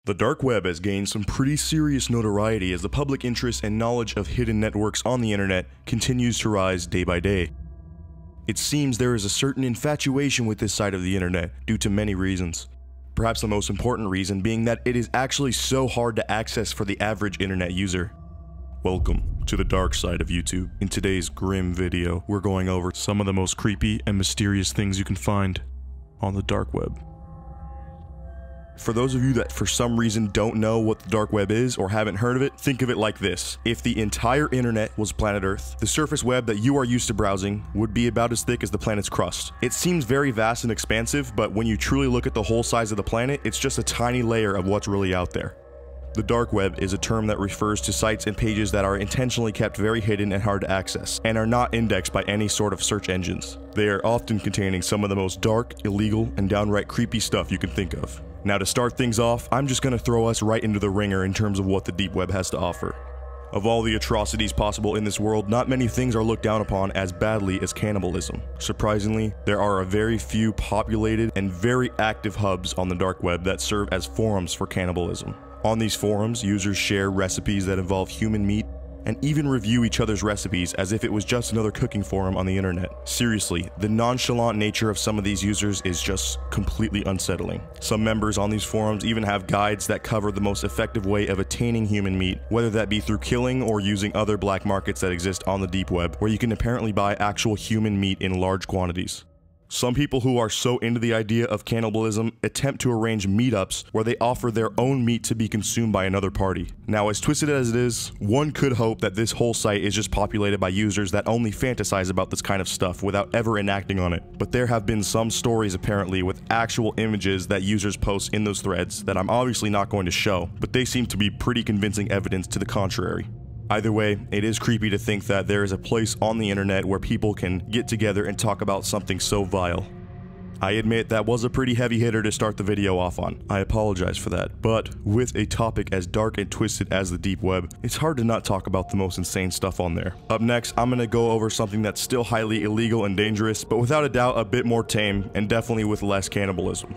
The dark web has gained some pretty serious notoriety as the public interest and knowledge of hidden networks on the internet continues to rise day by day. It seems there is a certain infatuation with this side of the internet due to many reasons. Perhaps the most important reason being that it is actually so hard to access for the average internet user. Welcome to the dark side of YouTube. In today's grim video, we're going over some of the most creepy and mysterious things you can find on the dark web. For those of you that for some reason don't know what the dark web is or haven't heard of it, think of it like this. If the entire internet was planet Earth, the surface web that you are used to browsing would be about as thick as the planet's crust. It seems very vast and expansive, but when you truly look at the whole size of the planet, it's just a tiny layer of what's really out there. The dark web is a term that refers to sites and pages that are intentionally kept very hidden and hard to access, and are not indexed by any sort of search engines. They are often containing some of the most dark, illegal, and downright creepy stuff you can think of. Now to start things off, I'm just going to throw us right into the ringer in terms of what the deep web has to offer. Of all the atrocities possible in this world, not many things are looked down upon as badly as cannibalism. Surprisingly, there are a very few populated and very active hubs on the dark web that serve as forums for cannibalism. On these forums, users share recipes that involve human meat and even review each other's recipes as if it was just another cooking forum on the internet. Seriously, the nonchalant nature of some of these users is just completely unsettling. Some members on these forums even have guides that cover the most effective way of attaining human meat, whether that be through killing or using other black markets that exist on the deep web, where you can apparently buy actual human meat in large quantities. Some people who are so into the idea of cannibalism attempt to arrange meetups where they offer their own meat to be consumed by another party. Now, as twisted as it is, one could hope that this whole site is just populated by users that only fantasize about this kind of stuff without ever enacting on it. But there have been some stories apparently with actual images that users post in those threads that I'm obviously not going to show, but they seem to be pretty convincing evidence to the contrary. Either way, it is creepy to think that there is a place on the internet where people can get together and talk about something so vile. I admit that was a pretty heavy hitter to start the video off on. I apologize for that. But with a topic as dark and twisted as the deep web, it's hard to not talk about the most insane stuff on there. Up next, I'm gonna go over something that's still highly illegal and dangerous, but without a doubt a bit more tame and definitely with less cannibalism.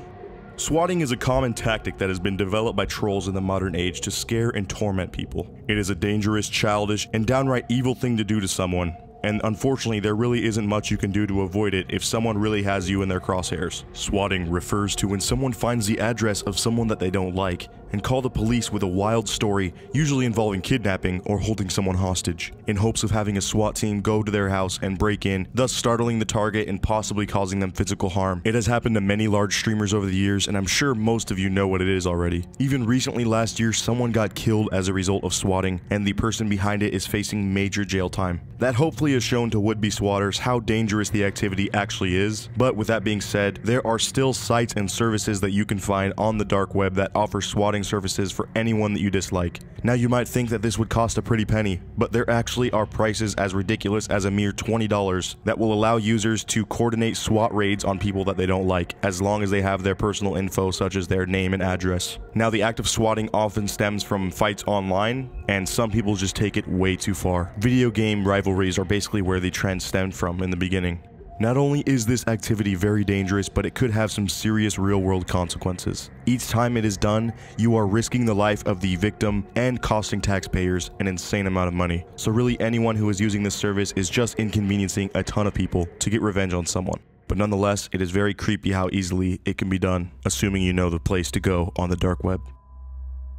Swatting is a common tactic that has been developed by trolls in the modern age to scare and torment people. It is a dangerous, childish, and downright evil thing to do to someone, and unfortunately there really isn't much you can do to avoid it if someone really has you in their crosshairs. Swatting refers to when someone finds the address of someone that they don't like and call the police with a wild story, usually involving kidnapping or holding someone hostage, in hopes of having a SWAT team go to their house and break in, thus startling the target and possibly causing them physical harm. It has happened to many large streamers over the years, and I'm sure most of you know what it is already. Even recently last year, someone got killed as a result of swatting, and the person behind it is facing major jail time. That hopefully has shown to would-be swatters how dangerous the activity actually is, but with that being said, there are still sites and services that you can find on the dark web that offer swatting services for anyone that you dislike. Now you might think that this would cost a pretty penny, but there actually are prices as ridiculous as a mere $20 that will allow users to coordinate SWAT raids on people that they don't like, as long as they have their personal info such as their name and address. Now the act of swatting often stems from fights online, and some people just take it way too far. Video game rivalries are basically where the trend stemmed from in the beginning. Not only is this activity very dangerous, but it could have some serious real-world consequences. Each time it is done, you are risking the life of the victim and costing taxpayers an insane amount of money. So really anyone who is using this service is just inconveniencing a ton of people to get revenge on someone. But nonetheless, it is very creepy how easily it can be done, assuming you know the place to go on the dark web.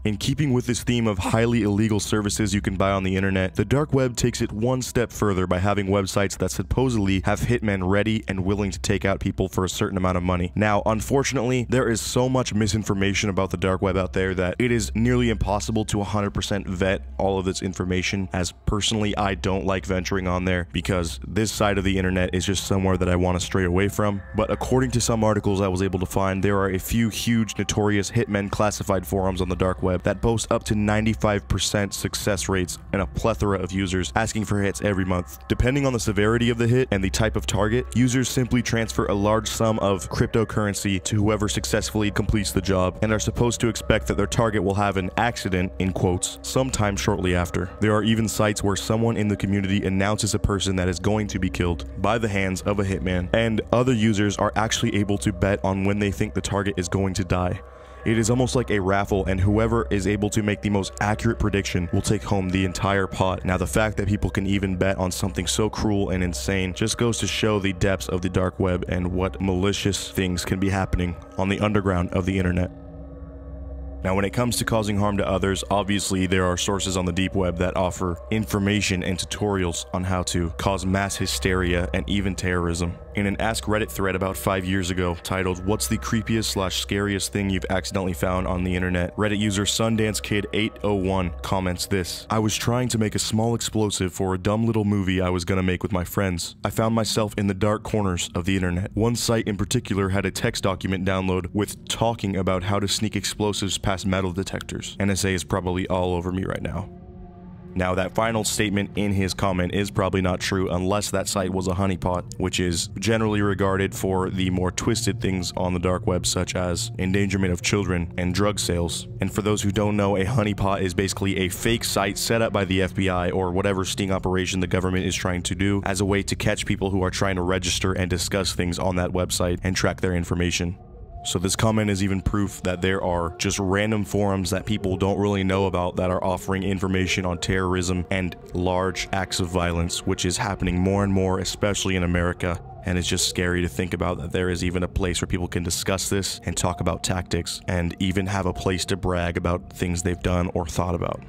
In keeping with this theme of highly illegal services you can buy on the internet, the dark web takes it one step further by having websites that supposedly have hitmen ready and willing to take out people for a certain amount of money. Now, unfortunately, there is so much misinformation about the dark web out there that it is nearly impossible to 100% vet all of this information, as personally I don't like venturing on there because this side of the internet is just somewhere that I want to stray away from. But according to some articles I was able to find, there are a few huge notorious hitmen classified forums on the dark web that boast up to 95% success rates and a plethora of users asking for hits every month. Depending on the severity of the hit and the type of target, users simply transfer a large sum of cryptocurrency to whoever successfully completes the job and are supposed to expect that their target will have an accident, in quotes, sometime shortly after. There are even sites where someone in the community announces a person that is going to be killed by the hands of a hitman, and other users are actually able to bet on when they think the target is going to die. It is almost like a raffle, and whoever is able to make the most accurate prediction will take home the entire pot. Now, the fact that people can even bet on something so cruel and insane just goes to show the depths of the dark web and what malicious things can be happening on the underground of the internet. Now, when it comes to causing harm to others, obviously there are sources on the deep web that offer information and tutorials on how to cause mass hysteria and even terrorism. In an Ask Reddit thread about 5 years ago titled "What's the creepiest/scariest thing you've accidentally found on the internet?" Reddit user SundanceKid801 comments this: "I was trying to make a small explosive for a dumb little movie I was gonna make with my friends. I found myself in the dark corners of the internet. One site in particular had a text document download with talking about how to sneak explosives past metal detectors. NSA is probably all over me right now." Now, that final statement in his comment is probably not true unless that site was a honeypot, which is generally regarded for the more twisted things on the dark web, such as endangerment of children and drug sales. And for those who don't know, a honeypot is basically a fake site set up by the FBI or whatever sting operation the government is trying to do as a way to catch people who are trying to register and discuss things on that website and track their information. So this comment is even proof that there are just random forums that people don't really know about that are offering information on terrorism and large acts of violence, which is happening more and more, especially in America. And it's just scary to think about that there is even a place where people can discuss this and talk about tactics and even have a place to brag about things they've done or thought about.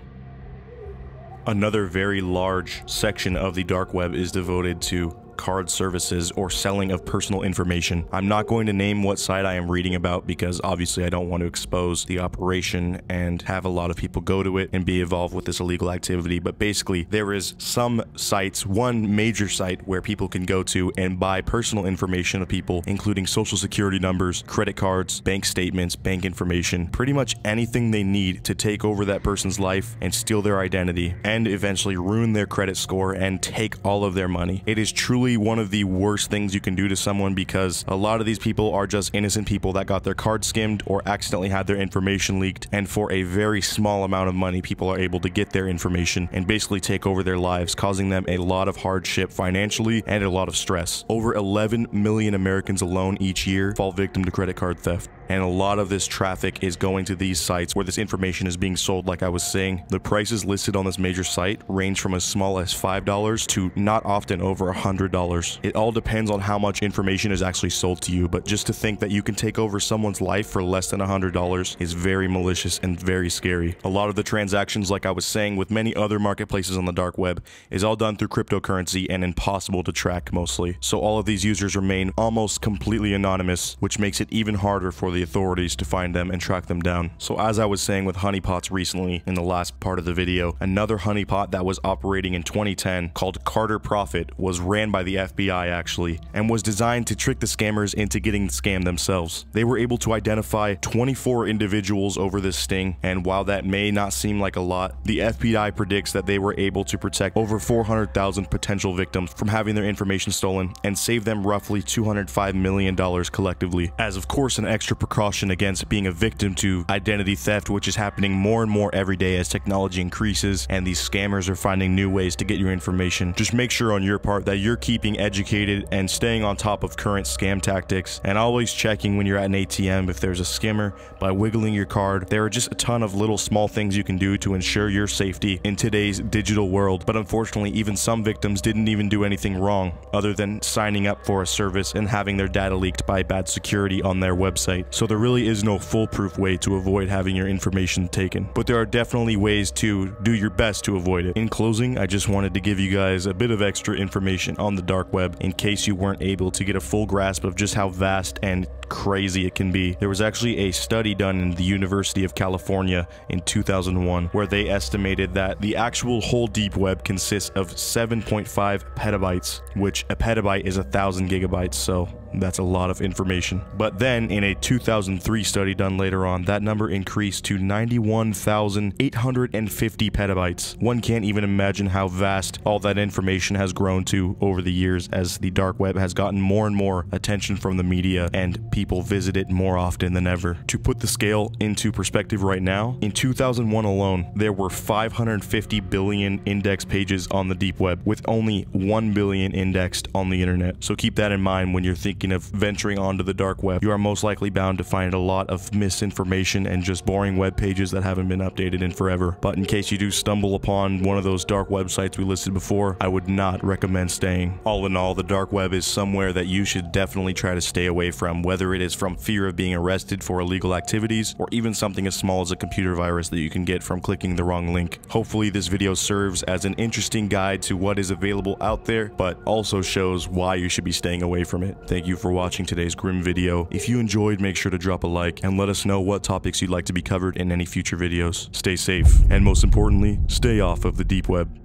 Another very large section of the dark web is devoted to card services or selling of personal information. I'm not going to name what site I am reading about because obviously I don't want to expose the operation and have a lot of people go to it and be involved with this illegal activity, but basically there is some sites, one major site where people can go to and buy personal information of people, including social security numbers, credit cards, bank statements, bank information, pretty much anything they need to take over that person's life and steal their identity and eventually ruin their credit score and take all of their money. It is truly one of the worst things you can do to someone because a lot of these people are just innocent people that got their card skimmed or accidentally had their information leaked, and for a very small amount of money people are able to get their information and basically take over their lives, causing them a lot of hardship financially and a lot of stress. Over 11 million Americans alone each year fall victim to credit card theft. And a lot of this traffic is going to these sites where this information is being sold. Like I was saying, the prices listed on this major site range from as small as $5 to not often over $100. It all depends on how much information is actually sold to you, but just to think that you can take over someone's life for less than $100 is very malicious and very scary. A lot of the transactions, like I was saying, with many other marketplaces on the dark web, is all done through cryptocurrency and impossible to track mostly. So all of these users remain almost completely anonymous, which makes it even harder for the authorities to find them and track them down. So as I was saying with honeypots recently in the last part of the video, another honeypot that was operating in 2010 called Carter Profit was ran by the FBI actually, and was designed to trick the scammers into getting scammed themselves. They were able to identify 24 individuals over this sting, and while that may not seem like a lot, the FBI predicts that they were able to protect over 400,000 potential victims from having their information stolen and save them roughly $205 million collectively, as of course an extra precaution against being a victim to identity theft, which is happening more and more every day as technology increases and these scammers are finding new ways to get your information. Just make sure on your part that you're keeping educated and staying on top of current scam tactics, and always checking when you're at an ATM if there's a skimmer by wiggling your card. There are just a ton of little small things you can do to ensure your safety in today's digital world, but unfortunately even some victims didn't even do anything wrong other than signing up for a service and having their data leaked by bad security on their website. So there really is no foolproof way to avoid having your information taken, but there are definitely ways to do your best to avoid it. In closing, I just wanted to give you guys a bit of extra information on the dark web in case you weren't able to get a full grasp of just how vast and crazy it can be. There was actually a study done in the University of California in 2001 where they estimated that the actual whole deep web consists of 7.5 petabytes, which a petabyte is 1,000 gigabytes, so that's a lot of information. But then in a 2003 study done later on, that number increased to 91,850 petabytes. One can't even imagine how vast all that information has grown to over the years as the dark web has gotten more and more attention from the media and people people visit it more often than ever. To put the scale into perspective right now, in 2001 alone, there were 550 billion index pages on the deep web, with only 1 billion indexed on the internet. So keep that in mind when you're thinking of venturing onto the dark web. You are most likely bound to find a lot of misinformation and just boring web pages that haven't been updated in forever. But in case you do stumble upon one of those dark websites we listed before, I would not recommend staying. All in all, the dark web is somewhere that you should definitely try to stay away from, whether it is from fear of being arrested for illegal activities, or even something as small as a computer virus that you can get from clicking the wrong link. Hopefully this video serves as an interesting guide to what is available out there, but also shows why you should be staying away from it. Thank you for watching today's grim video. If you enjoyed, make sure to drop a like and let us know what topics you'd like to be covered in any future videos. Stay safe, and most importantly, stay off of the deep web.